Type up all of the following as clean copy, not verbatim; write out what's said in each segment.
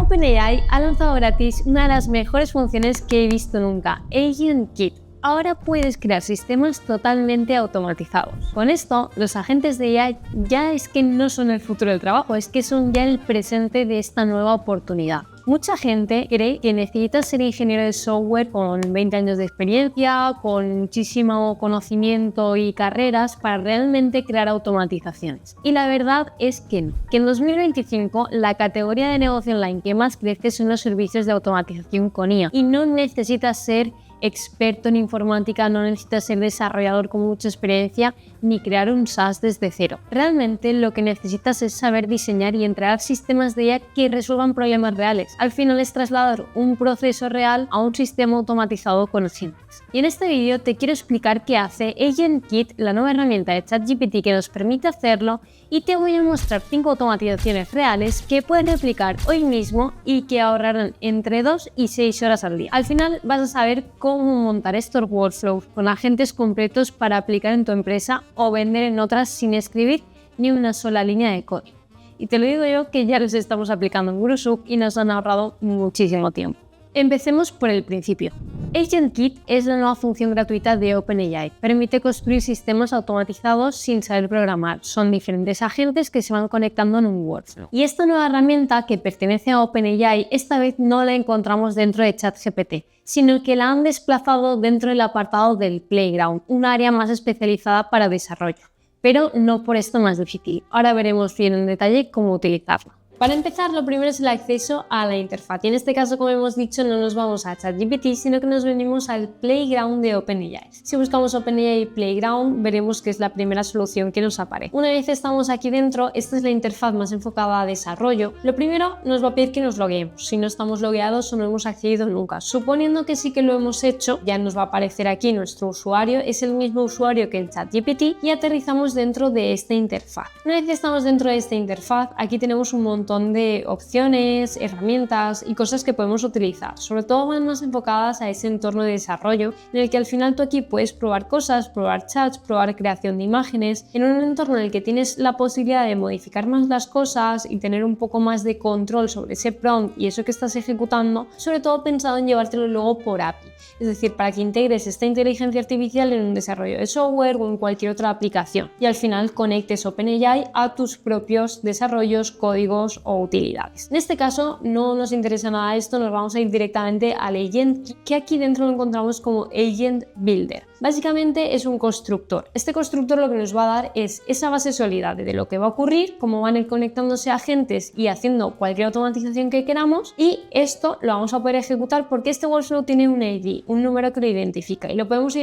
OpenAI ha lanzado gratis una de las mejores funciones que he visto nunca, Agent Kit. Ahora puedes crear sistemas totalmente automatizados. Con esto, los agentes de AI ya es que no son el futuro del trabajo, es que son ya el presente de esta nueva oportunidad. Mucha gente cree que necesitas ser ingeniero de software con 20 años de experiencia, con muchísimo conocimiento y carreras para realmente crear automatizaciones. Y la verdad es que no. Que en 2025 la categoría de negocio online que más crece son los servicios de automatización con IA. Y no necesitas ser experto en informática, no necesitas ser desarrollador con mucha experiencia ni crear un SaaS desde cero. Realmente lo que necesitas es saber diseñar y entregar sistemas de IA que resuelvan problemas reales. Al final es trasladar un proceso real a un sistema automatizado con agentes. Y en este vídeo te quiero explicar qué hace Agent Kit, la nueva herramienta de ChatGPT que nos permite hacerlo, y te voy a mostrar 5 automatizaciones reales que puedes replicar hoy mismo y que ahorrarán entre 2 y 6 horas al día. Al final vas a saber cómo montar estos workflows con agentes completos para aplicar en tu empresa o vender en otras sin escribir ni una sola línea de código. Y te lo digo yo que ya los estamos aplicando en GuruShoot y nos han ahorrado muchísimo tiempo. Empecemos por el principio. Agent Kit es la nueva función gratuita de OpenAI. Permite construir sistemas automatizados sin saber programar. Son diferentes agentes que se van conectando en un workflow. Y esta nueva herramienta que pertenece a OpenAI, esta vez no la encontramos dentro de ChatGPT, sino que la han desplazado dentro del apartado del Playground, un área más especializada para desarrollo. Pero no por esto más difícil. Ahora veremos bien en detalle cómo utilizarla. Para empezar, lo primero es el acceso a la interfaz. Y en este caso, como hemos dicho, no nos vamos a ChatGPT, sino que nos venimos al Playground de OpenAI. Si buscamos OpenAI Playground, veremos que es la primera solución que nos aparece. Una vez estamos aquí dentro, esta es la interfaz más enfocada a desarrollo. Lo primero, nos va a pedir que nos logueemos, si no estamos logueados o no hemos accedido nunca. Suponiendo que sí que lo hemos hecho, ya nos va a aparecer aquí nuestro usuario, es el mismo usuario que en ChatGPT, y aterrizamos dentro de esta interfaz. Una vez que estamos dentro de esta interfaz, aquí tenemos un montón de opciones, herramientas y cosas que podemos utilizar. Sobre todo van más enfocadas a ese entorno de desarrollo en el que al final tú aquí puedes probar cosas, probar chats, probar creación de imágenes, en un entorno en el que tienes la posibilidad de modificar más las cosas y tener un poco más de control sobre ese prompt y eso que estás ejecutando, sobre todo pensado en llevártelo luego por API. Es decir, para que integres esta inteligencia artificial en un desarrollo de software o en cualquier otra aplicación y al final conectes OpenAI a tus propios desarrollos, códigos o utilidades. En este caso no nos interesa nada esto, nos vamos a ir directamente al Agent, que aquí dentro lo encontramos como Agent Builder. Básicamente es un constructor. Este constructor lo que nos va a dar es esa base sólida de lo que va a ocurrir, cómo van a ir conectándose agentes y haciendo cualquier automatización que queramos, y esto lo vamos a poder ejecutar porque este workflow tiene un ID, un número que lo identifica, y lo podemos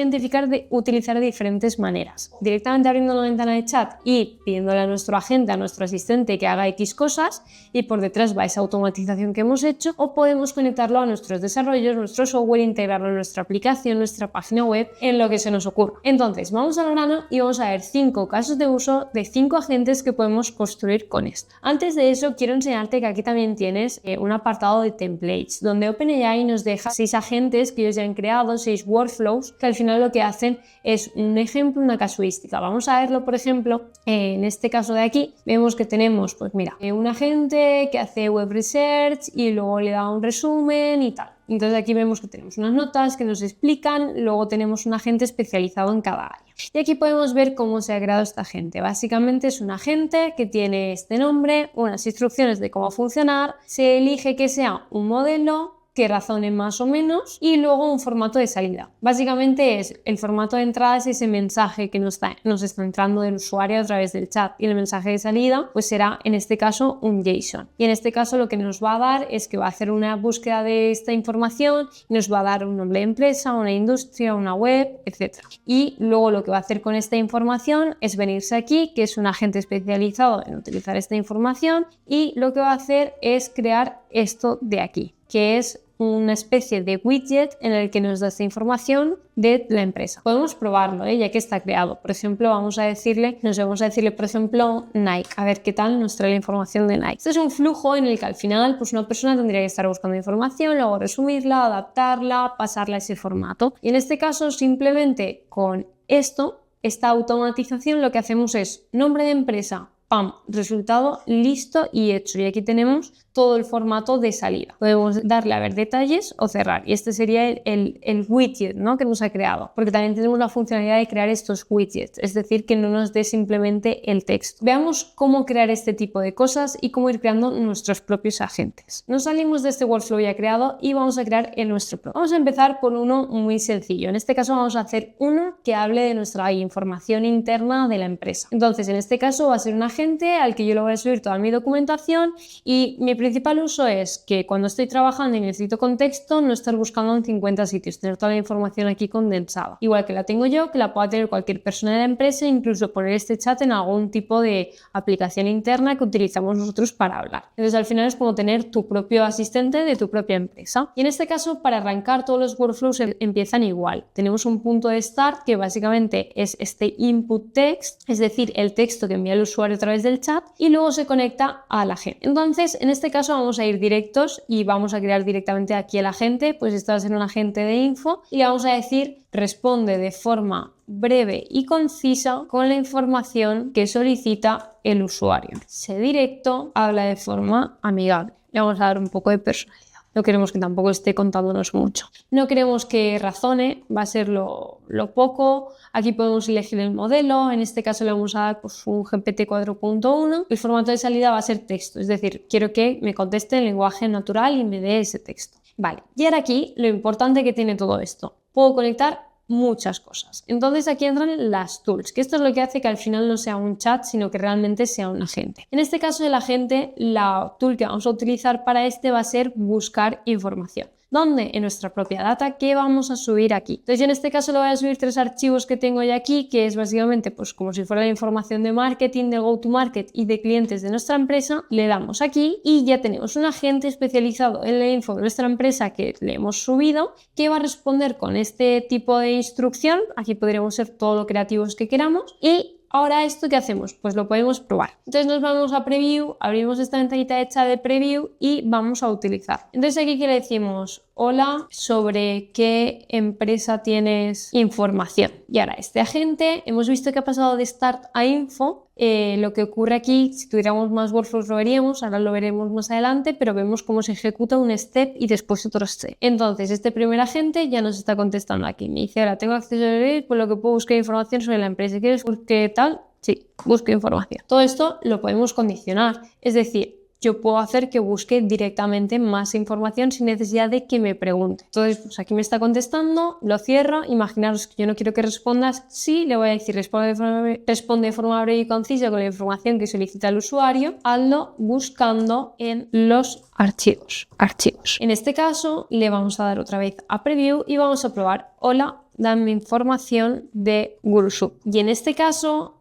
utilizar de diferentes maneras. Directamente abriendo una ventana de chat y pidiéndole a nuestro agente, a nuestro asistente que haga X cosas, y por detrás va esa automatización que hemos hecho, o podemos conectarlo a nuestros desarrollos, nuestro software, integrarlo en nuestra aplicación, nuestra página web, en lo que se nos ocurra. Entonces vamos al grano y vamos a ver 5 casos de uso de 5 agentes que podemos construir con esto. Antes de eso quiero enseñarte que aquí también tienes un apartado de templates donde OpenAI nos deja 6 agentes que ellos ya han creado, 6 workflows que al final lo que hacen es un ejemplo, una casuística. Vamos a verlo, por ejemplo, en este caso de aquí vemos que tenemos, pues mira, un agente que hace web research y luego le da un resumen y tal. Entonces aquí vemos que tenemos unas notas que nos explican, luego tenemos un agente especializado en cada área. Y aquí podemos ver cómo se ha creado esta agente. Básicamente es un agente que tiene este nombre, unas instrucciones de cómo funcionar, se elige que sea un modelo, que razone más o menos, y luego un formato de salida. Básicamente es el formato de entrada, es ese mensaje que nos está entrando del usuario a través del chat, y el mensaje de salida pues será en este caso un JSON. Y en este caso lo que nos va a dar es que va a hacer una búsqueda de esta información y nos va a dar un nombre de empresa, una industria, una web, etc. Y luego lo que va a hacer con esta información es venirse aquí, que es un agente especializado en utilizar esta información, y lo que va a hacer es crear esto de aquí, que es una especie de widget en el que nos da esta información de la empresa. Podemos probarlo, ya que está creado. Por ejemplo, vamos a decirle, por ejemplo, Nike. A ver qué tal nos trae la información de Nike. Este es un flujo en el que al final pues una persona tendría que estar buscando información, luego resumirla, adaptarla, pasarla a ese formato. Y en este caso, simplemente con esta automatización lo que hacemos es nombre de empresa, ¡pam!, resultado listo y hecho. Y aquí tenemos todo el formato de salida. Podemos darle a ver detalles o cerrar. Y este sería el widget, ¿no?, que nos ha creado. Porque también tenemos la funcionalidad de crear estos widgets, es decir, que no nos dé simplemente el texto. Veamos cómo crear este tipo de cosas y cómo ir creando nuestros propios agentes. Nos salimos de este workflow ya creado y vamos a crear el nuestro propio. Vamos a empezar por uno muy sencillo. En este caso vamos a hacer uno que hable de nuestra información interna de la empresa. Entonces, en este caso va a ser un agente al que yo le voy a subir toda mi documentación y mi principal uso es que cuando estoy trabajando y necesito contexto, no estar buscando en 50 sitios, tener toda la información aquí condensada. Igual que la tengo yo, que la pueda tener cualquier persona de la empresa, incluso poner este chat en algún tipo de aplicación interna que utilizamos nosotros para hablar. Entonces, al final es como tener tu propio asistente de tu propia empresa. Y en este caso, para arrancar, todos los workflows empiezan igual. Tenemos un punto de start que básicamente es este input text, es decir, el texto que envía el usuario a través del chat, y luego se conecta al agente. Entonces, en este caso vamos a ir directos y vamos a crear directamente aquí el agente. Pues esto va a ser un agente de info y le vamos a decir: responde de forma breve y concisa con la información que solicita el usuario. Sé directo, habla de forma amigable. Le vamos a dar un poco de personalidad. No queremos que tampoco esté contándonos mucho. No queremos que razone, va a ser lo poco. Aquí podemos elegir el modelo. En este caso le vamos a dar pues, un GPT 4.1. El formato de salida va a ser texto, es decir, quiero que me conteste en lenguaje natural y me dé ese texto. Vale, y ahora aquí lo importante que tiene todo esto. Puedo conectar muchas cosas. Entonces aquí entran las tools, que esto es lo que hace que al final no sea un chat, sino que realmente sea un agente. En este caso, el agente, la tool que vamos a utilizar para este va a ser buscar información. ¿Dónde? En nuestra propia data que vamos a subir aquí. Entonces yo en este caso le voy a subir 3 archivos que tengo ya aquí, que es básicamente pues como si fuera la información de marketing, de go-to-market y de clientes de nuestra empresa. Le damos aquí y ya tenemos un agente especializado en la info de nuestra empresa que le hemos subido, que va a responder con este tipo de instrucción. Aquí podríamos ser todo lo creativos que queramos y ahora, ¿esto qué hacemos? Pues lo podemos probar. Entonces nos vamos a Preview, abrimos esta ventanita hecha de Preview y vamos a utilizar. Entonces aquí que le decimos: hola, ¿sobre qué empresa tienes información? Y ahora este agente, hemos visto que ha pasado de Start a Info. Lo que ocurre aquí, si tuviéramos más workflows lo veríamos, ahora lo veremos más adelante, pero vemos cómo se ejecuta un step y después otro step. Entonces este primer agente ya nos está contestando aquí. Me dice: ahora tengo acceso a Reddit, por lo que puedo buscar información sobre la empresa. ¿Quieres busque tal? Sí, busque información. Todo esto lo podemos condicionar, es decir, yo puedo hacer que busque directamente más información sin necesidad de que me pregunte. Entonces, pues aquí me está contestando, lo cierro. Imaginaros que yo no quiero que respondas. Sí, le voy a decir: responde de forma breve y concisa con la información que solicita el usuario. Hazlo buscando en los archivos. En este caso, le vamos a dar otra vez a Preview y vamos a probar: hola, dame información de Gurushop. Y en este caso,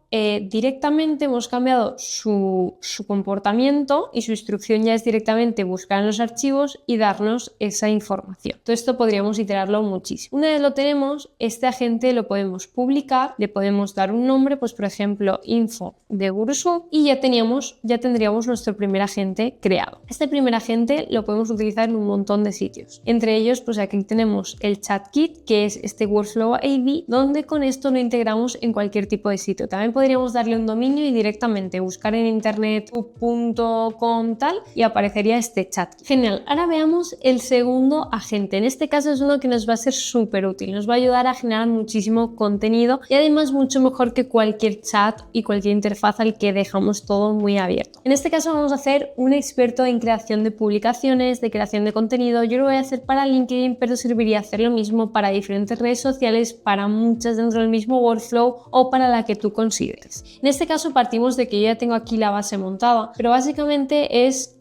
directamente hemos cambiado su comportamiento y su instrucción ya es directamente buscar en los archivos y darnos esa información. Todo esto podríamos iterarlo muchísimo. Una vez lo tenemos, este agente lo podemos publicar, le podemos dar un nombre, pues por ejemplo info de Gurushop, y ya tendríamos nuestro primer agente creado. Este primer agente lo podemos utilizar en un montón de sitios. Entre ellos, pues aquí tenemos el chat kit, que es este workflow AD, donde con esto lo integramos en cualquier tipo de sitio. También podríamos darle un dominio y directamente buscar en internet .com tal y aparecería este chat. Genial. Ahora veamos el segundo agente. En este caso es uno que nos va a ser súper útil. Nos va a ayudar a generar muchísimo contenido y además mucho mejor que cualquier chat y cualquier interfaz al que dejamos todo muy abierto. En este caso vamos a hacer un experto en creación de publicaciones, de creación de contenido. Yo lo voy a hacer para LinkedIn, pero serviría hacer lo mismo para diferentes redes sociales, para muchas dentro del mismo workflow o para la que tú consideres. En este caso partimos de que yo ya tengo aquí la base montada, pero básicamente es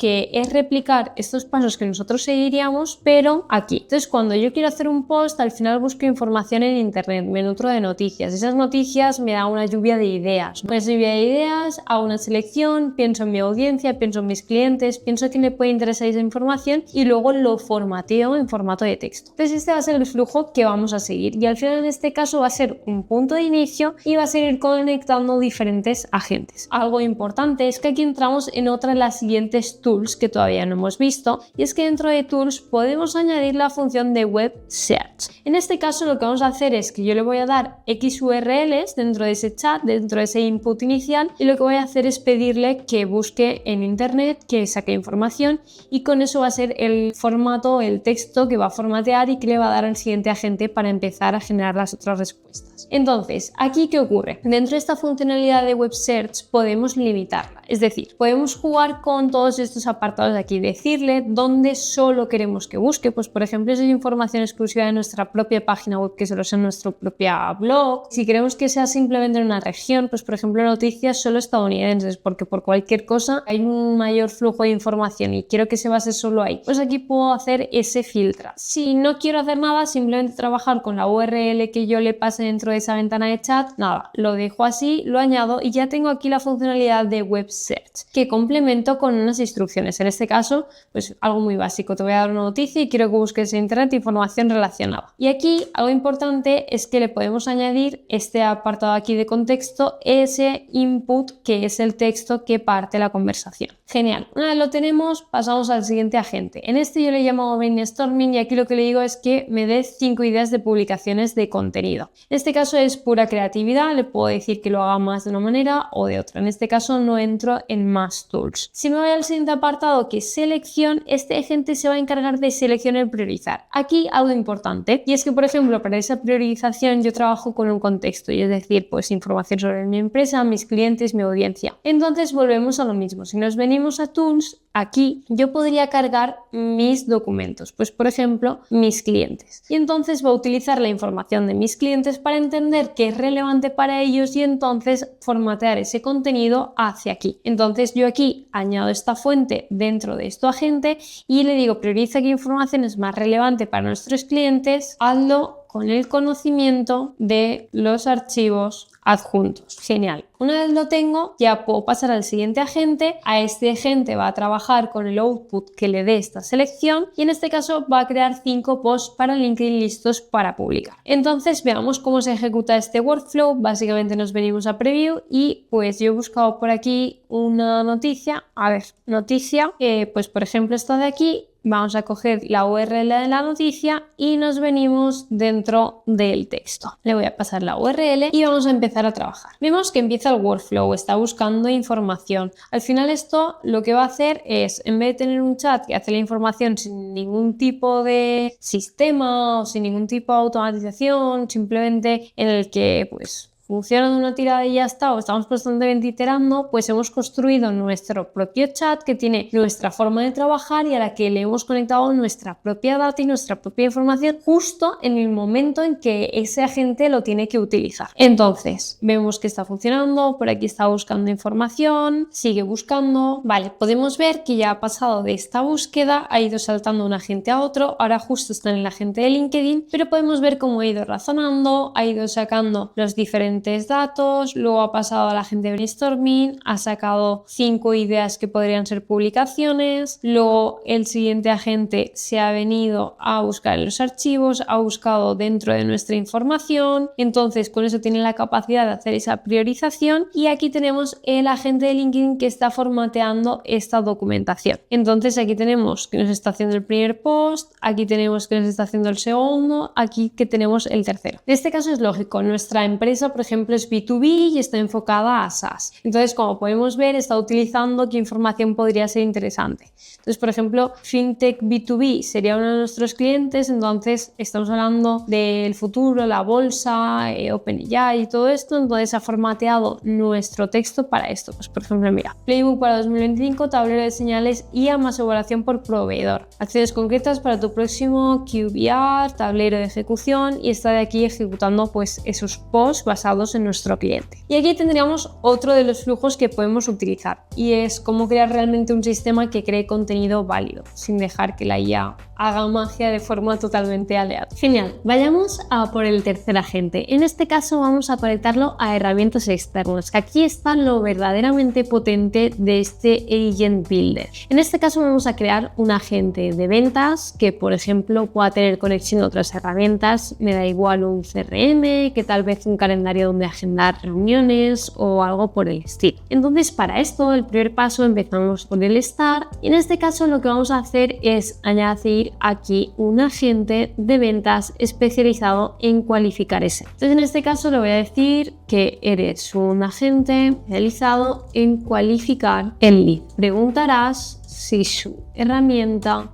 replicar estos pasos que nosotros seguiríamos, pero aquí. Entonces, cuando yo quiero hacer un post, al final busco información en internet, me nutro de noticias. Esas noticias me dan una lluvia de ideas. Con esa lluvia de ideas hago una selección, pienso en mi audiencia, pienso en mis clientes, pienso que le puede interesar esa información y luego lo formateo en formato de texto. Entonces, este va a ser el flujo que vamos a seguir y al final en este caso va a ser un punto de inicio y va a seguir conectado dando diferentes agentes. Algo importante es que aquí entramos en otra de las siguientes tools que todavía no hemos visto, y es que dentro de tools podemos añadir la función de web search. En este caso lo que vamos a hacer es que yo le voy a dar X URLs dentro de ese chat, dentro de ese input inicial, y lo que voy a hacer es pedirle que busque en internet, que saque información, y con eso va a ser el formato, el texto que va a formatear y que le va a dar al siguiente agente para empezar a generar las otras respuestas. Entonces, ¿aquí qué ocurre? Dentro de esta funcionalidad de web search podemos limitarla, es decir, podemos jugar con todos estos apartados de aquí, decirle dónde solo queremos que busque, pues por ejemplo, si es información exclusiva de nuestra propia página web, que solo sea nuestro propio blog. Si queremos que sea simplemente en una región, pues por ejemplo, noticias solo estadounidenses, porque por cualquier cosa hay un mayor flujo de información y quiero que se base solo ahí, pues aquí puedo hacer ese filtro. Si no quiero hacer nada, simplemente trabajar con la URL que yo le pase dentro de esa ventana de chat, nada, lo dejo así, lo añado y ya tengo aquí la funcionalidad de web search que complemento con unas instrucciones. En este caso, pues algo muy básico, te voy a dar una noticia y quiero que busques en internet información relacionada. Y aquí algo importante es que le podemos añadir este apartado aquí de contexto, ese input que es el texto que parte la conversación. Genial, una vez lo tenemos, pasamos al siguiente agente. En este yo le llamo brainstorming y aquí lo que le digo es que me dé 5 ideas de publicaciones de contenido. En este caso es pura creatividad, le puedo decir que lo haga más de una manera o de otra. En este caso no entro en más tools. Si me voy al siguiente apartado, que es selección, este agente se va a encargar de seleccionar y priorizar. Aquí algo importante, y es que por ejemplo para esa priorización yo trabajo con un contexto, y es decir, pues información sobre mi empresa, mis clientes, mi audiencia. Entonces volvemos a lo mismo. Si nos venimos a tools, aquí yo podría cargar mis documentos, pues por ejemplo mis clientes, y entonces va a utilizar la información de mis clientes para entender qué es relevante para ellos y entonces formatear ese contenido hacia aquí. Entonces yo aquí añado esta fuente dentro de este agente y le digo prioriza qué información es más relevante para nuestros clientes, hazlo con el conocimiento de los archivos adjuntos. Genial. Una vez lo tengo, ya puedo pasar al siguiente agente. A este agente va a trabajar con el output que le dé esta selección y en este caso va a crear 5 posts para LinkedIn listos para publicar. Entonces veamos cómo se ejecuta este workflow. Básicamente nos venimos a preview y pues yo he buscado por aquí una noticia. A ver, noticia, pues por ejemplo esta de aquí. Vamos a coger la URL de la noticia y nos venimos dentro del texto. Le voy a pasar la URL y vamos a empezar a trabajar. Vemos que empieza el workflow, está buscando información. Al final esto lo que va a hacer es, en vez de tener un chat que hace la información sin ningún tipo de sistema o sin ningún tipo de automatización, simplemente en el que pues funciona de una tirada y ya está, o estamos constantemente iterando, pues hemos construido nuestro propio chat que tiene nuestra forma de trabajar y a la que le hemos conectado nuestra propia data y nuestra propia información justo en el momento en que ese agente lo tiene que utilizar. Entonces, vemos que está funcionando, por aquí está buscando información, sigue buscando, vale, podemos ver que ya ha pasado de esta búsqueda, ha ido saltando de un agente a otro, ahora justo está en el agente de LinkedIn, pero podemos ver cómo ha ido razonando, ha ido sacando los diferentes datos, luego ha pasado a la gente de brainstorming, ha sacado 5 ideas que podrían ser publicaciones, luego el siguiente agente se ha venido a buscar en los archivos, ha buscado dentro de nuestra información, entonces con eso tiene la capacidad de hacer esa priorización y aquí tenemos el agente de LinkedIn que está formateando esta documentación. Entonces aquí tenemos que nos está haciendo el primer post, aquí tenemos que nos está haciendo el segundo, aquí que tenemos el tercero. En este caso es lógico, nuestra empresa por ejemplo es B2B y está enfocada a SaaS. Entonces, como podemos ver, está utilizando qué información podría ser interesante. Entonces, por ejemplo, FinTech B2B sería uno de nuestros clientes, entonces estamos hablando del futuro, la bolsa, OpenAI y todo esto, entonces ha formateado nuestro texto para esto. Pues, por ejemplo, mira, Playbook para 2025, tablero de señales y más evaluación por proveedor. Acciones concretas para tu próximo QBR, tablero de ejecución y está de aquí ejecutando pues esos posts basados en nuestro cliente. Y aquí tendríamos otro de los flujos que podemos utilizar y es cómo crear realmente un sistema que cree contenido válido sin dejar que la IA haga magia de forma totalmente aleatoria. Genial, vayamos a por el tercer agente. En este caso vamos a conectarlo a herramientas externas, que aquí está lo verdaderamente potente de este Agent Builder. En este caso vamos a crear un agente de ventas que por ejemplo pueda tener conexión a otras herramientas, me da igual un CRM, que tal vez un calendario calendario donde agendar reuniones o algo por el estilo. Entonces, para esto, el primer paso empezamos con el Start y en este caso lo que vamos a hacer es añadir aquí un agente de ventas especializado en cualificar ese. Entonces, en este caso le voy a decir que eres un agente especializado en cualificar el lead. Preguntarás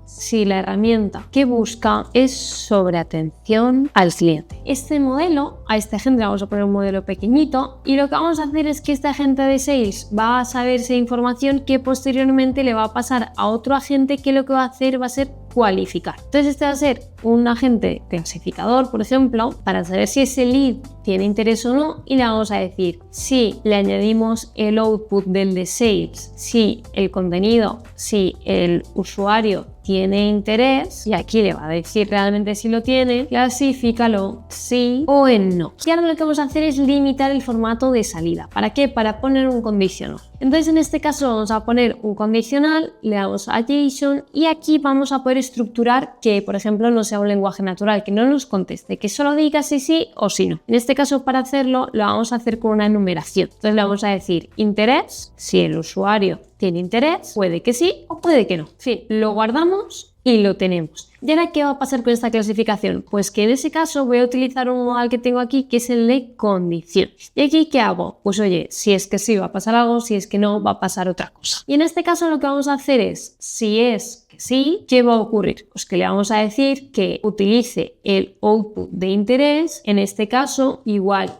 si la herramienta que busca es sobre atención al cliente. Este modelo, a este agente le vamos a poner un modelo pequeñito y lo que vamos a hacer es que este agente de sales va a saber esa información que posteriormente le va a pasar a otro agente que lo que va a hacer va a ser cualificar. Entonces este va a ser un agente clasificador, por ejemplo, para saber si ese lead tiene interés o no y le vamos a decir si le añadimos el output del de sales, si el contenido, si el usuario tiene interés y aquí le va a decir realmente si lo tiene, clasifícalo sí o en no. Y ahora lo que vamos a hacer es limitar el formato de salida. ¿Para qué? Para poner un condicional. Entonces en este caso vamos a poner un condicional, le damos a JSON y aquí vamos a poder estructurar que por ejemplo no sea un lenguaje natural, que no nos conteste, que solo diga si sí o si no. En este caso para hacerlo lo vamos a hacer con una enumeración. Entonces le vamos a decir interés, si el usuario tiene interés, puede que sí o puede que no. En fin, lo guardamos y lo tenemos. ¿Y ahora qué va a pasar con esta clasificación? Pues que en ese caso voy a utilizar un modal que tengo aquí que es el de condición. ¿Y aquí qué hago? Pues oye, si es que sí va a pasar algo, si es que no va a pasar otra cosa. Y en este caso lo que vamos a hacer es, si es que sí, ¿qué va a ocurrir? Pues que le vamos a decir que utilice el output de interés, en este caso igual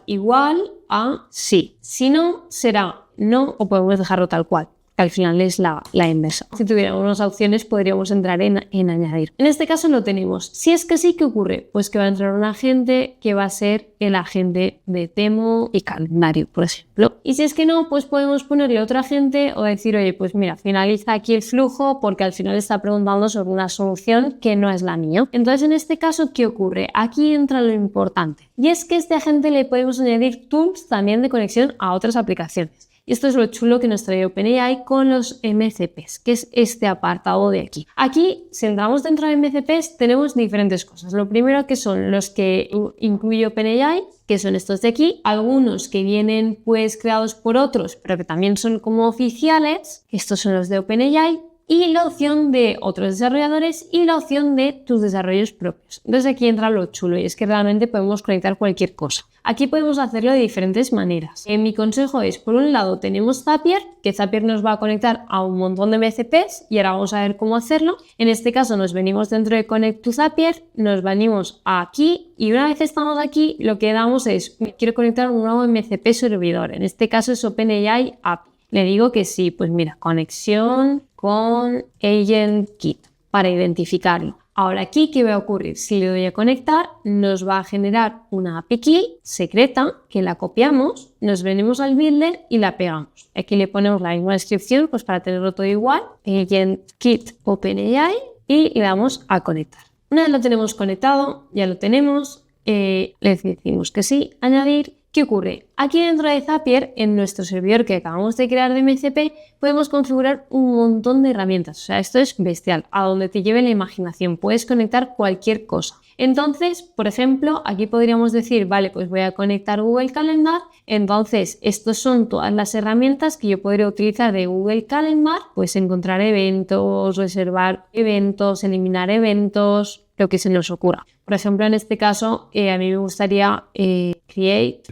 a sí. Si no, será no o podemos dejarlo tal cual. Al final es la inversa. Si tuviéramos unas opciones podríamos entrar en añadir. En este caso lo tenemos. Si es que sí, ¿qué ocurre? Pues que va a entrar un agente que va a ser el agente de demo y calendario, por ejemplo. Y si es que no, pues podemos ponerle otro agente o decir, oye, pues mira, finaliza aquí el flujo porque al final está preguntando sobre una solución que no es la mía. Entonces en este caso, ¿qué ocurre? Aquí entra lo importante. Y es que a este agente le podemos añadir tools también de conexión a otras aplicaciones. Y esto es lo chulo que nos trae OpenAI con los MCPs, que es este apartado de aquí. Aquí, si entramos dentro de MCPs, tenemos diferentes cosas. Lo primero que son los que incluye OpenAI, que son estos de aquí. Algunos que vienen pues creados por otros, pero que también son como oficiales. Estos son los de OpenAI. Y la opción de otros desarrolladores y la opción de tus desarrollos propios. Entonces aquí entra lo chulo y es que realmente podemos conectar cualquier cosa. Aquí podemos hacerlo de diferentes maneras. Mi consejo es, por un lado tenemos Zapier, que Zapier nos va a conectar a un montón de MCPs y ahora vamos a ver cómo hacerlo. En este caso nos venimos dentro de Connect to Zapier, nos venimos aquí y una vez estamos aquí lo que damos es, quiero conectar un nuevo MCP servidor. En este caso es OpenAI API. Le digo que sí, pues mira, conexión con AgentKit para identificarlo. Ahora aquí, ¿qué va a ocurrir? Si le doy a conectar, nos va a generar una API key secreta que la copiamos, nos venimos al builder y la pegamos. Aquí le ponemos la misma descripción pues para tenerlo todo igual, AgentKit OpenAI y le damos a conectar. Una vez lo tenemos conectado, ya lo tenemos, le decimos que sí, añadir. ¿Qué ocurre? Aquí dentro de Zapier, en nuestro servidor que acabamos de crear de MCP, podemos configurar un montón de herramientas. O sea, esto es bestial, a donde te lleve la imaginación. Puedes conectar cualquier cosa. Entonces, por ejemplo, aquí podríamos decir, vale, pues voy a conectar Google Calendar. Entonces, estos son todas las herramientas que yo podría utilizar de Google Calendar. Pues encontrar eventos, reservar eventos, eliminar eventos, lo que se nos ocurra. Por ejemplo, en este caso, a mí me gustaría Create,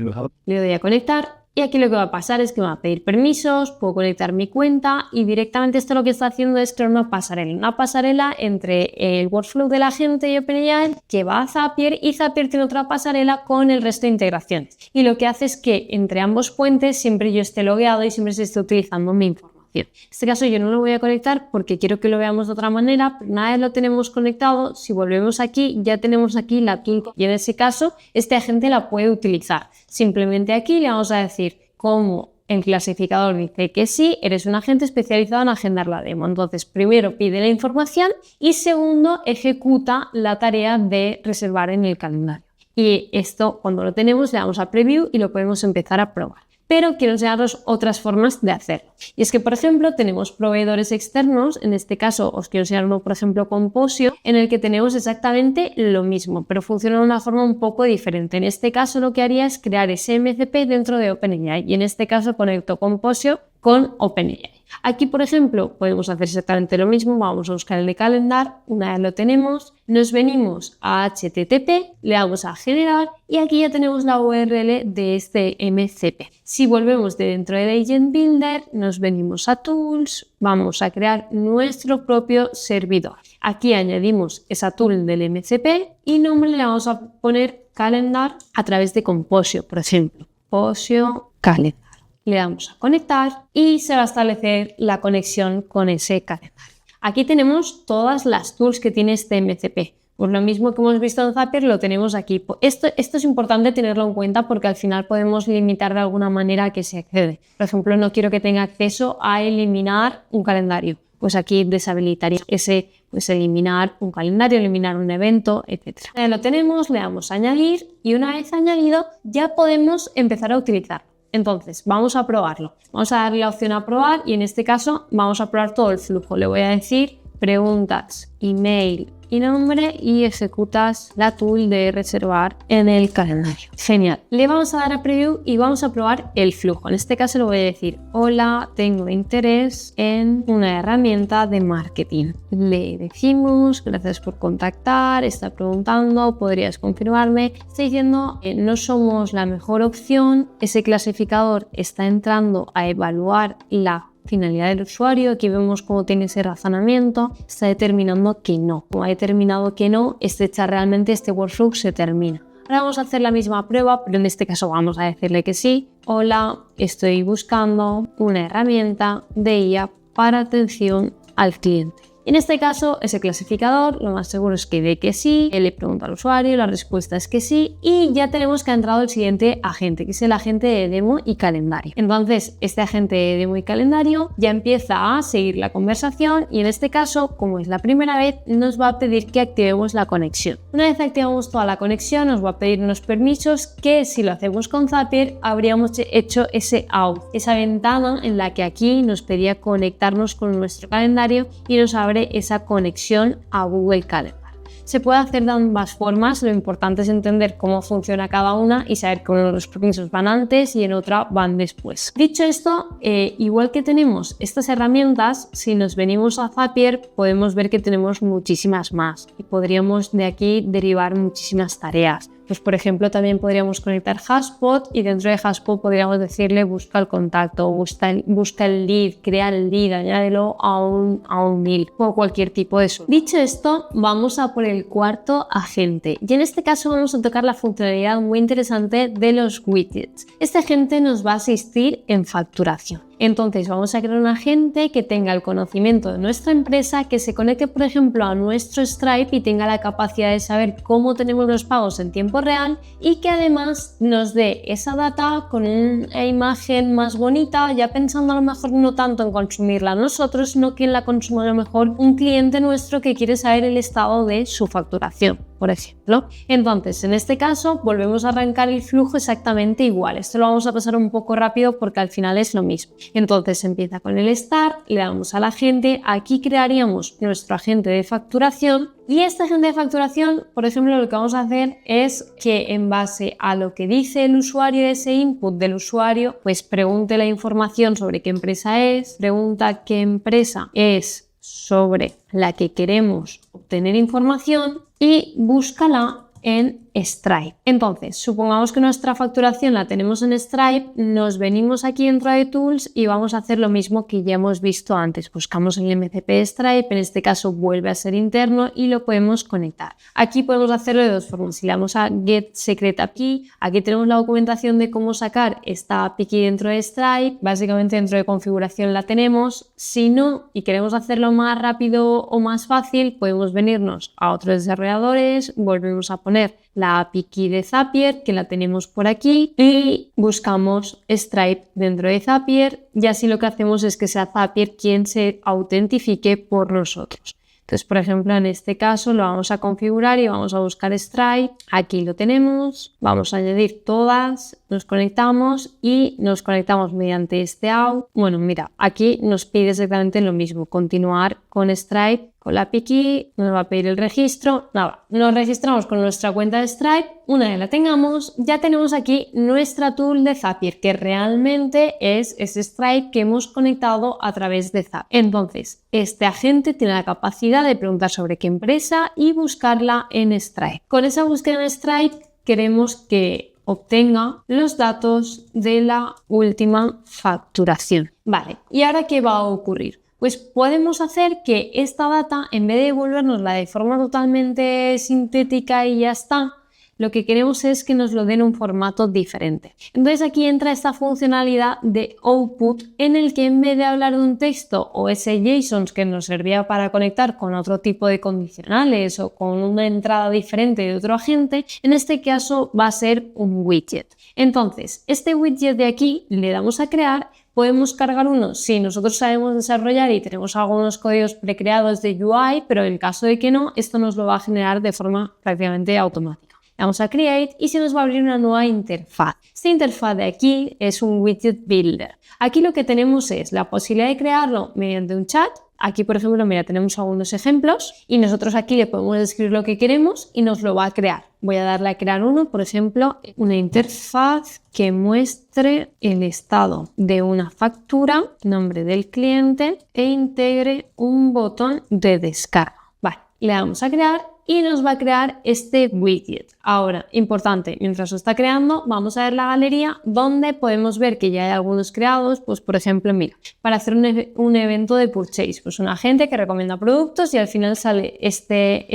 le doy a conectar y aquí lo que va a pasar es que me va a pedir permisos, puedo conectar mi cuenta y directamente esto lo que está haciendo es crear una pasarela entre el workflow de la gente y OpenAI que va a Zapier y Zapier tiene otra pasarela con el resto de integraciones. Y lo que hace es que entre ambos puentes siempre yo esté logueado y siempre se esté utilizando mi información. En este caso yo no lo voy a conectar porque quiero que lo veamos de otra manera, pero una vez lo tenemos conectado, si volvemos aquí, ya tenemos aquí la toolkit y en ese caso este agente la puede utilizar. Simplemente aquí le vamos a decir como el clasificador dice que sí, eres un agente especializado en agendar la demo. Entonces, primero pide la información y segundo ejecuta la tarea de reservar en el calendario. Y esto cuando lo tenemos le damos a preview y lo podemos empezar a probar. pero quiero enseñaros otras formas de hacerlo. Y es que, por ejemplo, tenemos proveedores externos, en este caso os quiero enseñar uno, por ejemplo, Composio, en el que tenemos exactamente lo mismo, pero funciona de una forma un poco diferente. En este caso lo que haría es crear ese MCP dentro de OpenAI y en este caso conecto Composio con OpenAI. Aquí, por ejemplo, podemos hacer exactamente lo mismo. Vamos a buscar el de Calendar, una vez lo tenemos, nos venimos a HTTP, le damos a generar y aquí ya tenemos la URL de este MCP. Si volvemos de dentro del Agent Builder, nos venimos a Tools, vamos a crear nuestro propio servidor. Aquí añadimos esa tool del MCP y nombre le vamos a poner Calendar a través de Composio, por ejemplo. Composio Calendar. Le damos a conectar y se va a establecer la conexión con ese calendario. Aquí tenemos todas las tools que tiene este MCP. Pues lo mismo que hemos visto en Zapier lo tenemos aquí. Esto es importante tenerlo en cuenta porque al final podemos limitar de alguna manera a que se accede. Por ejemplo, no quiero que tenga acceso a eliminar un calendario. Pues aquí deshabilitaría ese, pues eliminar un calendario, eliminar un evento, etc. Lo tenemos, le damos a añadir y una vez añadido ya podemos empezar a utilizarlo. Entonces, vamos a probarlo. Vamos a darle la opción a probar y en este caso vamos a probar todo el flujo. Le voy a decir preguntas, email y nombre y ejecutas la tool de reservar en el calendario. Genial. Le vamos a dar a preview y vamos a probar el flujo. En este caso le voy a decir, hola, tengo interés en una herramienta de marketing. Le decimos, gracias por contactar, está preguntando, podrías confirmarme. Está diciendo, no somos la mejor opción, ese clasificador está entrando a evaluar la finalidad del usuario. Aquí vemos cómo tiene ese razonamiento, está determinando que no. Como ha determinado que no, realmente este workflow se termina. Ahora vamos a hacer la misma prueba, pero en este caso vamos a decirle que sí. Hola, estoy buscando una herramienta de IA para atención al cliente. En este caso, ese clasificador, lo más seguro es que dé que sí, él le pregunta al usuario, la respuesta es que sí, y ya tenemos que ha entrado el siguiente agente, que es el agente de demo y calendario. Entonces, este agente de demo y calendario ya empieza a seguir la conversación y en este caso, como es la primera vez, nos va a pedir que activemos la conexión. Una vez activamos toda la conexión, nos va a pedir unos permisos que si lo hacemos con Zapier, habríamos hecho ese out, esa ventana en la que aquí nos pedía conectarnos con nuestro calendario y nos abre esa conexión a Google Calendar. Se puede hacer de ambas formas, lo importante es entender cómo funciona cada una y saber que uno de los permisos van antes y en otra van después. Dicho esto, igual que tenemos estas herramientas, si nos venimos a Zapier podemos ver que tenemos muchísimas más y podríamos de aquí derivar muchísimas tareas. Pues por ejemplo también podríamos conectar Hubspot y dentro de Hubspot podríamos decirle busca el contacto, busca el lead, crea el lead, añádelo a un mail o cualquier tipo de eso. Dicho esto, vamos a por el cuarto agente y en este caso vamos a tocar la funcionalidad muy interesante de los widgets. Este agente nos va a asistir en facturación. Entonces vamos a crear un agente que tenga el conocimiento de nuestra empresa, que se conecte por ejemplo a nuestro Stripe y tenga la capacidad de saber cómo tenemos los pagos en tiempo real y que además nos dé esa data con una imagen más bonita, ya pensando a lo mejor no tanto en consumirla nosotros, sino que la consuma a lo mejor un cliente nuestro que quiere saber el estado de su facturación, por ejemplo. Entonces, en este caso, volvemos a arrancar el flujo exactamente igual. Esto lo vamos a pasar un poco rápido porque al final es lo mismo. Entonces, empieza con el start, le damos al agente, aquí crearíamos nuestro agente de facturación y este agente de facturación, por ejemplo, lo que vamos a hacer es que en base a lo que dice el usuario, ese input del usuario, pues pregunte la información sobre qué empresa es, pregunta qué empresa es sobre la que queremos obtener información y búscala en Stripe. Entonces, supongamos que nuestra facturación la tenemos en Stripe, nos venimos aquí dentro de Tools y vamos a hacer lo mismo que ya hemos visto antes. Buscamos el MCP de Stripe, en este caso vuelve a ser interno y lo podemos conectar. Aquí podemos hacerlo de dos formas. Si le damos a Get Secret API, aquí tenemos la documentación de cómo sacar esta API dentro de Stripe. Básicamente dentro de configuración la tenemos. Si no y queremos hacerlo más rápido o más fácil, podemos venirnos a otros desarrolladores, volvemos a poner la API key de Zapier, que la tenemos por aquí, y buscamos Stripe dentro de Zapier y así lo que hacemos es que sea Zapier quien se autentifique por nosotros. Entonces, por ejemplo, en este caso lo vamos a configurar y vamos a buscar Stripe. Aquí lo tenemos. Vamos a añadir todas. Nos conectamos y nos conectamos mediante este out. Bueno, mira, aquí nos pide exactamente lo mismo. Continuar con Stripe. Con la API Key nos va a pedir el registro. Nada, nos registramos con nuestra cuenta de Stripe. Una vez la tengamos, ya tenemos aquí nuestra tool de Zapier, que realmente es ese Stripe que hemos conectado a través de Zapier. Entonces, este agente tiene la capacidad de preguntar sobre qué empresa y buscarla en Stripe. Con esa búsqueda en Stripe queremos que obtenga los datos de la última facturación. Vale, ¿y ahora qué va a ocurrir? Pues podemos hacer que esta data, en vez de devolvernosla de forma totalmente sintética y ya está, lo que queremos es que nos lo den en un formato diferente. Entonces aquí entra esta funcionalidad de output en el que en vez de hablar de un texto o ese JSON que nos servía para conectar con otro tipo de condicionales o con una entrada diferente de otro agente, en este caso va a ser un widget. Entonces, este widget de aquí le damos a crear. Podemos cargar uno si nosotros sabemos desarrollar y tenemos algunos códigos precreados de UI, pero en caso de que no, esto nos lo va a generar de forma prácticamente automática. Vamos a Create y se nos va a abrir una nueva interfaz. Esta interfaz de aquí es un Widget Builder. Aquí lo que tenemos es la posibilidad de crearlo mediante un chat. Aquí, por ejemplo, mira, tenemos algunos ejemplos y nosotros aquí le podemos escribir lo que queremos y nos lo va a crear. Voy a darle a crear uno, por ejemplo, una interfaz que muestre el estado de una factura, nombre del cliente e integre un botón de descarga. Vale, le damos a crear y nos va a crear este widget. Ahora, importante, mientras lo está creando, vamos a ver la galería donde podemos ver que ya hay algunos creados. Pues, por ejemplo, mira, para hacer un evento de purchase, pues un agente que recomienda productos y al final sale este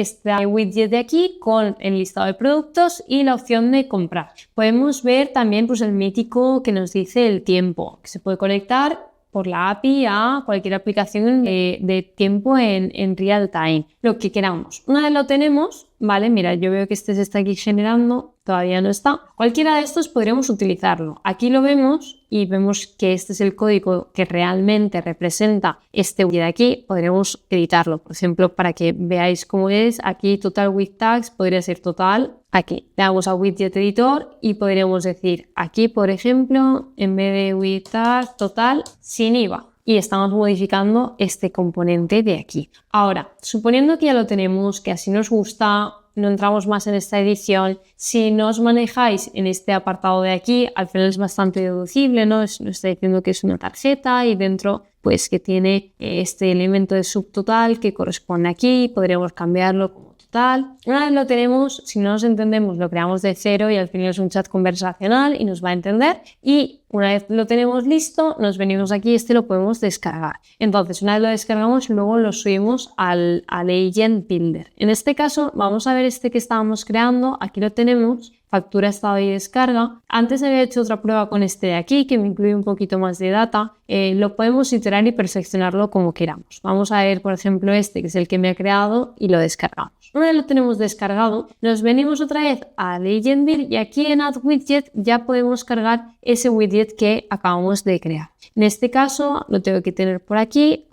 widget de aquí con el listado de productos y la opción de comprar. Podemos ver también pues, el mítico que nos dice el tiempo, que se puede conectar por la API a cualquier aplicación de tiempo en real time, lo que queramos. Una vez lo tenemos, vale, mira, yo veo que este se está aquí generando, todavía no está. Cualquiera de estos podríamos utilizarlo. Aquí lo vemos y vemos que este es el código que realmente representa este widget de aquí. Podríamos editarlo, por ejemplo, para que veáis cómo es. Aquí total with tags podría ser total. Aquí le damos a widget editor y podríamos decir aquí, por ejemplo, en vez de with tag total sin IVA. Y estamos modificando este componente de aquí. Ahora, suponiendo que ya lo tenemos, que así nos gusta, no entramos más en esta edición, si no os manejáis en este apartado de aquí, al final es bastante deducible, ¿no? Nos está diciendo que es una tarjeta y dentro pues que tiene este elemento de subtotal que corresponde aquí, podríamos cambiarlo como total. Una vez lo tenemos, si no nos entendemos, lo creamos de cero y al final es un chat conversacional y nos va a entender. Y una vez lo tenemos listo, nos venimos aquí, este lo podemos descargar. Entonces, una vez lo descargamos, luego lo subimos al Agent Builder. En este caso, vamos a ver este que estábamos creando. Aquí lo tenemos. Factura, estado y descarga. Antes había hecho otra prueba con este de aquí que me incluye un poquito más de data. Lo podemos iterar y perfeccionarlo como queramos. Vamos a ver, por ejemplo, este que es el que me ha creado y lo descargamos. Una vez lo tenemos descargado, nos venimos otra vez a Agent Builder y aquí en Add Widget ya podemos cargar ese widget que acabamos de crear. En este caso lo tengo que tener por aquí,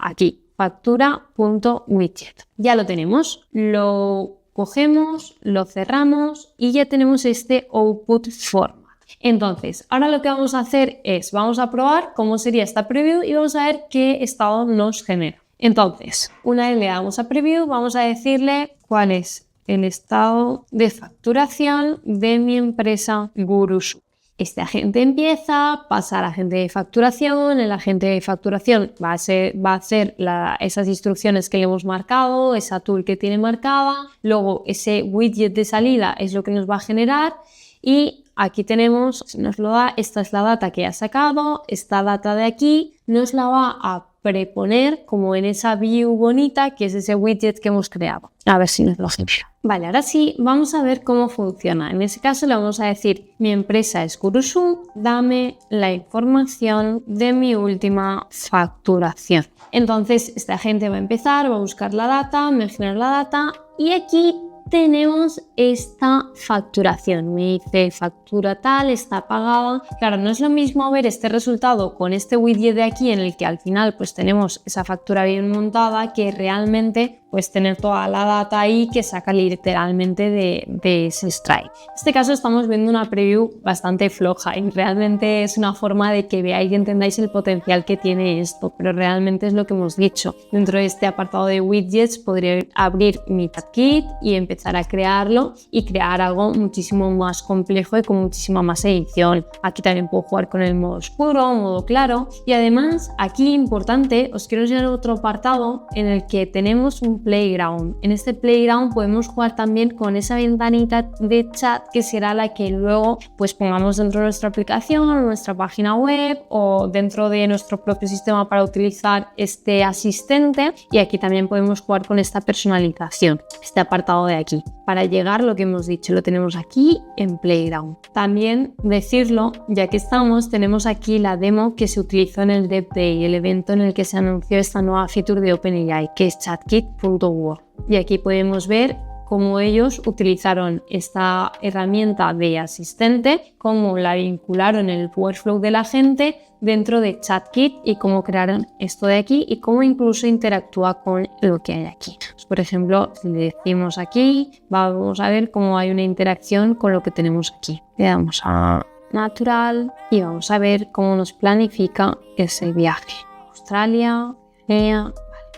factura.widget. Ya lo tenemos. Lo cogemos, lo cerramos y ya tenemos este output format. Entonces, ahora lo que vamos a hacer es, vamos a probar cómo sería esta preview y vamos a ver qué estado nos genera. Entonces, una vez le damos a preview, vamos a decirle cuál es el estado de facturación de mi empresa Gurusu. Este agente empieza, pasa al agente de facturación, el agente de facturación va a hacer esas instrucciones que le hemos marcado, esa tool que tiene marcada, luego ese widget de salida es lo que nos va a generar y aquí tenemos, nos lo da, esta es la data que ha sacado, esta data de aquí nos la va a preponer como en esa view bonita que es ese widget que hemos creado. A ver si nos lo genera. Vale, ahora sí, vamos a ver cómo funciona. En ese caso le vamos a decir, mi empresa es Gurusu, dame la información de mi última facturación. Entonces, esta gente va a empezar, va a buscar la data, me genera la data y aquí tenemos esta facturación. Me dice factura tal, está pagada. Claro, no es lo mismo ver este resultado con este widget de aquí en el que al final pues tenemos esa factura bien montada que realmente pues tener toda la data ahí que saca literalmente de ese Stripe. En este caso estamos viendo una preview bastante floja y realmente es una forma de que veáis y entendáis el potencial que tiene esto, pero realmente es lo que hemos dicho. Dentro de este apartado de widgets podría abrir mi ChatKit y empezar a crearlo y crear algo muchísimo más complejo y con muchísima más edición. Aquí también puedo jugar con el modo oscuro, modo claro, y además aquí importante, os quiero enseñar otro apartado en el que tenemos un playground. En este playground podemos jugar también con esa ventanita de chat que será la que luego pues pongamos dentro de nuestra aplicación, nuestra página web o dentro de nuestro propio sistema para utilizar este asistente, y aquí también podemos jugar con esta personalización, este apartado de aquí. Para llegar, lo que hemos dicho, lo tenemos aquí en Playground. También decirlo, ya que estamos, tenemos aquí la demo que se utilizó en el Dev Day, el evento en el que se anunció esta nueva feature de OpenAI, que es chatkit.world. Y aquí podemos ver cómo ellos utilizaron esta herramienta de asistente, cómo la vincularon en el workflow de la gente dentro de ChatKit y cómo crearon esto de aquí y cómo incluso interactúa con lo que hay aquí. Pues, por ejemplo, si le decimos aquí, vamos a ver cómo hay una interacción con lo que tenemos aquí. Le damos a Natural y vamos a ver cómo nos planifica ese viaje. Australia,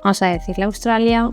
vamos a decirle Australia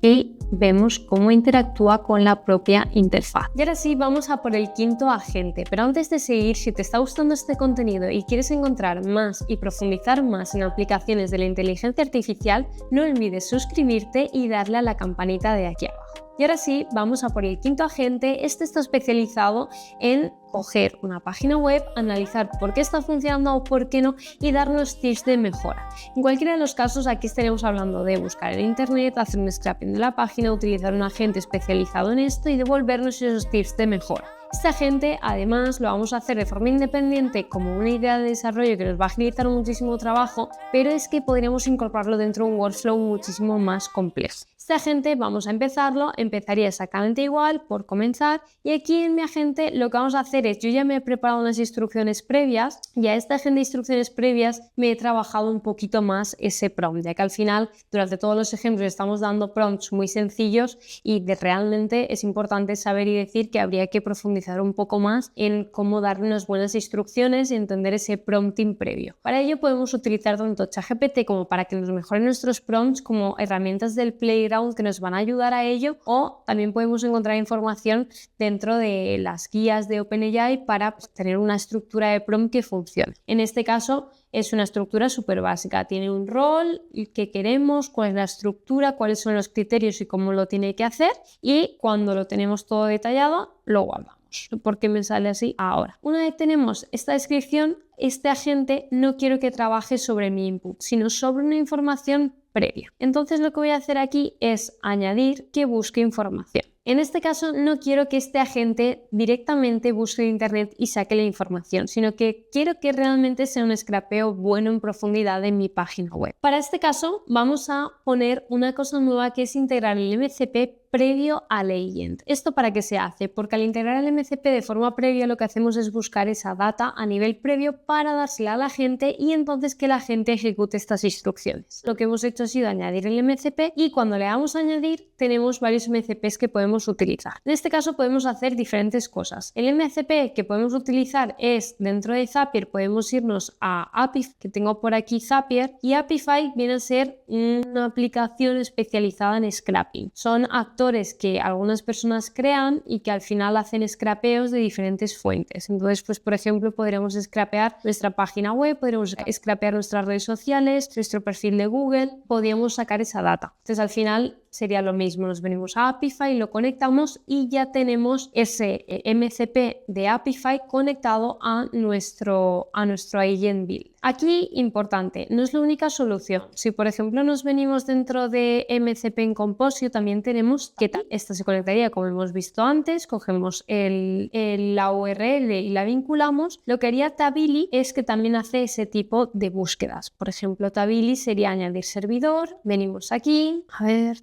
y vemos cómo interactúa con la propia interfaz. Y ahora sí, vamos a por el quinto agente, pero antes de seguir, si te está gustando este contenido y quieres encontrar más y profundizar más en aplicaciones de la inteligencia artificial, no olvides suscribirte y darle a la campanita de aquí abajo. Y ahora sí, vamos a por el quinto agente. Este está especializado en coger una página web, analizar por qué está funcionando o por qué no y darnos tips de mejora. En cualquiera de los casos, aquí estaremos hablando de buscar en internet, hacer un scraping de la página, utilizar un agente especializado en esto y devolvernos esos tips de mejora. Este agente, además, lo vamos a hacer de forma independiente como una idea de desarrollo que nos va a agilizar muchísimo trabajo, pero es que podríamos incorporarlo dentro de un workflow muchísimo más complejo. Este agente vamos a empezarlo, empezaría exactamente igual por comenzar, y aquí en mi agente lo que vamos a hacer es, yo ya me he preparado unas instrucciones previas y a esta agente de instrucciones previas me he trabajado un poquito más ese prompt, ya que al final durante todos los ejemplos estamos dando prompts muy sencillos y realmente es importante saber y decir que habría que profundizar un poco más en cómo darle unas buenas instrucciones y entender ese prompting previo. Para ello podemos utilizar tanto ChatGPT como para que nos mejoren nuestros prompts como herramientas del Playground que nos van a ayudar a ello, o también podemos encontrar información dentro de las guías de OpenAI para tener una estructura de prompt que funcione. En este caso es una estructura súper básica, tiene un rol, qué queremos, cuál es la estructura, cuáles son los criterios y cómo lo tiene que hacer, y cuando lo tenemos todo detallado lo guardamos. ¿Por qué me sale así ahora? Una vez tenemos esta descripción, este agente no quiero que trabaje sobre mi input, sino sobre una información previa. Entonces lo que voy a hacer aquí es añadir que busque información. En este caso no quiero que este agente directamente busque en internet y saque la información, sino que quiero que realmente sea un scrapeo bueno en profundidad en mi página web. Para este caso vamos a poner una cosa nueva que es integrar el MCP previo al agent. ¿Esto para qué se hace? Porque al integrar el MCP de forma previa lo que hacemos es buscar esa data a nivel previo para dársela a la gente y entonces que la gente ejecute estas instrucciones. Lo que hemos hecho ha sido añadir el MCP y cuando le damos a añadir tenemos varios MCPs que podemos utilizar. En este caso podemos hacer diferentes cosas. El MCP que podemos utilizar es dentro de Zapier, podemos irnos a Apify, que tengo por aquí Zapier, y Apify viene a ser una aplicación especializada en scrapping. Son actores que algunas personas crean y que al final hacen scrapeos de diferentes fuentes. Entonces, pues por ejemplo, podríamos scrapear nuestra página web, podríamos scrapear nuestras redes sociales, nuestro perfil de Google, podríamos sacar esa data. Entonces, al final sería lo mismo, nos venimos a Apify, lo conectamos y ya tenemos ese MCP de Apify conectado a nuestro agent build. Aquí, importante, no es la única solución. Si por ejemplo nos venimos dentro de MCP en Composio, también tenemos que esta se conectaría como hemos visto antes, cogemos la URL y la vinculamos. Lo que haría Tabili es que también hace ese tipo de búsquedas. Por ejemplo, Tabili sería añadir servidor, venimos aquí, a ver,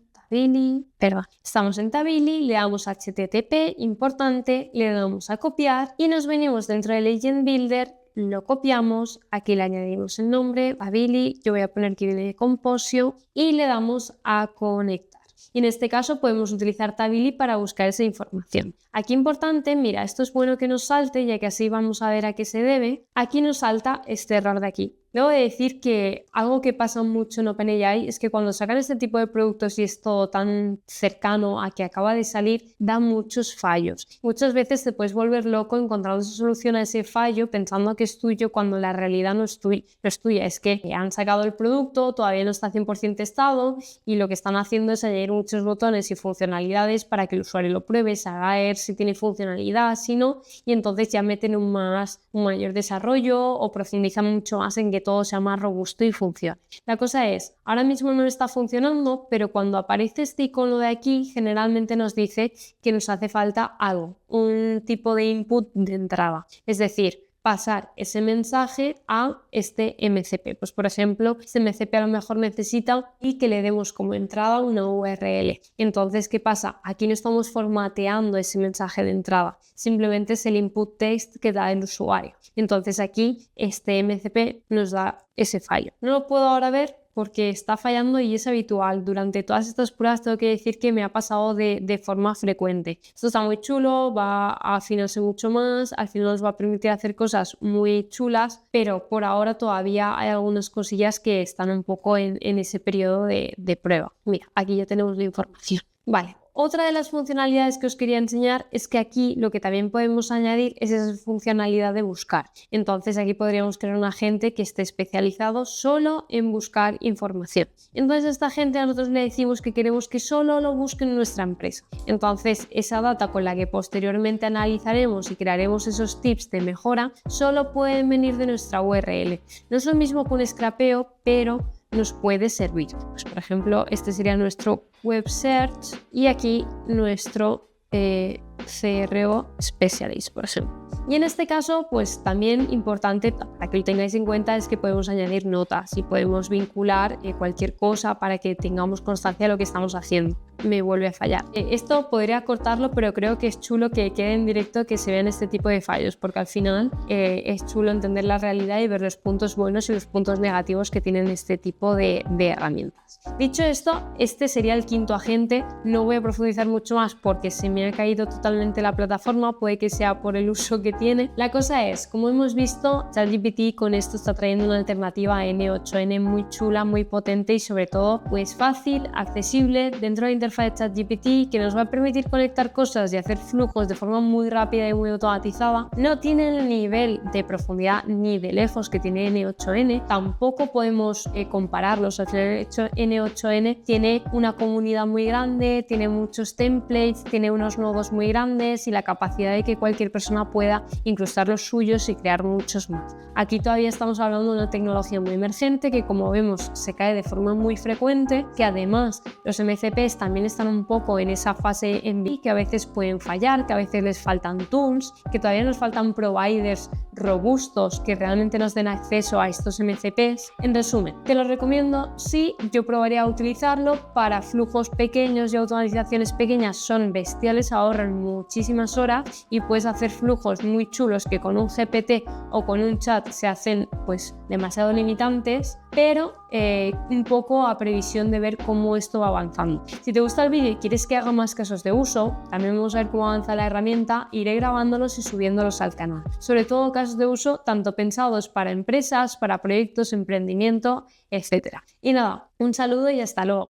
estamos en Tabili, le damos HTTP, importante, le damos a copiar y nos venimos dentro del Agent Builder, lo copiamos, aquí le añadimos el nombre, Tabili, yo voy a poner que viene de Composio y le damos a conectar. Y en este caso podemos utilizar Tabili para buscar esa información. Aquí importante, mira, esto es bueno que nos salte, ya que así vamos a ver a qué se debe. Aquí nos salta este error de aquí. Debo de decir que algo que pasa mucho en OpenAI es que cuando sacan este tipo de productos y es todo tan cercano a que acaba de salir, da muchos fallos. Muchas veces te puedes volver loco encontrando esa solución a ese fallo pensando que es tuyo cuando la realidad no es tuya. Es que han sacado el producto, todavía no está 100% testado y lo que están haciendo es añadir muchos botones y funcionalidades para que el usuario lo pruebe, se haga ver si tiene funcionalidad, si no, y entonces ya meten un mayor desarrollo o profundizan mucho más en que todo sea más robusto y funcione. La cosa es, ahora mismo no está funcionando, pero cuando aparece este icono de aquí, generalmente nos dice que nos hace falta algo, un tipo de input de entrada. Es decir, pasar ese mensaje a este MCP. Pues por ejemplo, este MCP a lo mejor necesita y que le demos como entrada una URL. Entonces, ¿qué pasa? Aquí no estamos formateando ese mensaje de entrada, simplemente es el input text que da el usuario. Entonces aquí este MCP nos da ese fallo. No lo puedo ahora ver porque está fallando y es habitual. Durante todas estas pruebas tengo que decir que me ha pasado de forma frecuente. Esto está muy chulo, va a afinarse mucho más, al final nos va a permitir hacer cosas muy chulas, pero por ahora todavía hay algunas cosillas que están un poco en ese periodo de prueba. Mira, aquí ya tenemos la información. Vale. Otra de las funcionalidades que os quería enseñar es que aquí lo que también podemos añadir es esa funcionalidad de buscar. Entonces aquí podríamos crear un agente que esté especializado solo en buscar información. Entonces a esta gente nosotros le decimos que queremos que solo lo busque en nuestra empresa. Entonces esa data con la que posteriormente analizaremos y crearemos esos tips de mejora solo pueden venir de nuestra URL. No es lo mismo que un scrapeo, pero nos puede servir. Pues, por ejemplo, este sería nuestro web search y aquí nuestro CRO Specialist, por ejemplo. Y en este caso, pues también importante para que lo tengáis en cuenta es que podemos añadir notas y podemos vincular cualquier cosa para que tengamos constancia de lo que estamos haciendo. Me vuelve a fallar. Esto podría cortarlo, pero creo que es chulo que quede en directo, que se vean este tipo de fallos, porque al final es chulo entender la realidad y ver los puntos buenos y los puntos negativos que tienen este tipo de herramientas. Dicho esto, este sería el quinto agente. No voy a profundizar mucho más porque se me ha caído totalmente la plataforma, puede que sea por el uso que tiene. La cosa es, como hemos visto, ChatGPT con esto está trayendo una alternativa a N8N muy chula, muy potente y sobre todo pues fácil, accesible dentro de la interfaz de ChatGPT, que nos va a permitir conectar cosas y hacer flujos de forma muy rápida y muy automatizada. No tiene el nivel de profundidad ni de lejos que tiene N8N, tampoco podemos compararlos. Al final N8N tiene una comunidad muy grande, tiene muchos templates, tiene unos nodos muy grandes y la capacidad de que cualquier persona pueda incrustar los suyos y crear muchos más. Aquí todavía estamos hablando de una tecnología muy emergente que, como vemos, se cae de forma muy frecuente, que además los MCPs también están un poco en esa fase MVP, que a veces pueden fallar, que a veces les faltan tools, que todavía nos faltan providers robustos que realmente nos den acceso a estos MCPs. En resumen, te lo recomiendo, sí, yo probaría a utilizarlo para flujos pequeños y automatizaciones pequeñas, son bestiales, ahorran muchísimas horas y puedes hacer flujos muy chulos que con un GPT o con un chat se hacen pues demasiado limitantes, pero un poco a previsión de ver cómo esto va avanzando. Si te gusta el vídeo y quieres que haga más casos de uso, también vamos a ver cómo avanza la herramienta, iré grabándolos y subiéndolos al canal. Sobre todo casos de uso tanto pensados para empresas, para proyectos, emprendimiento, etc. Y nada, un saludo y hasta luego.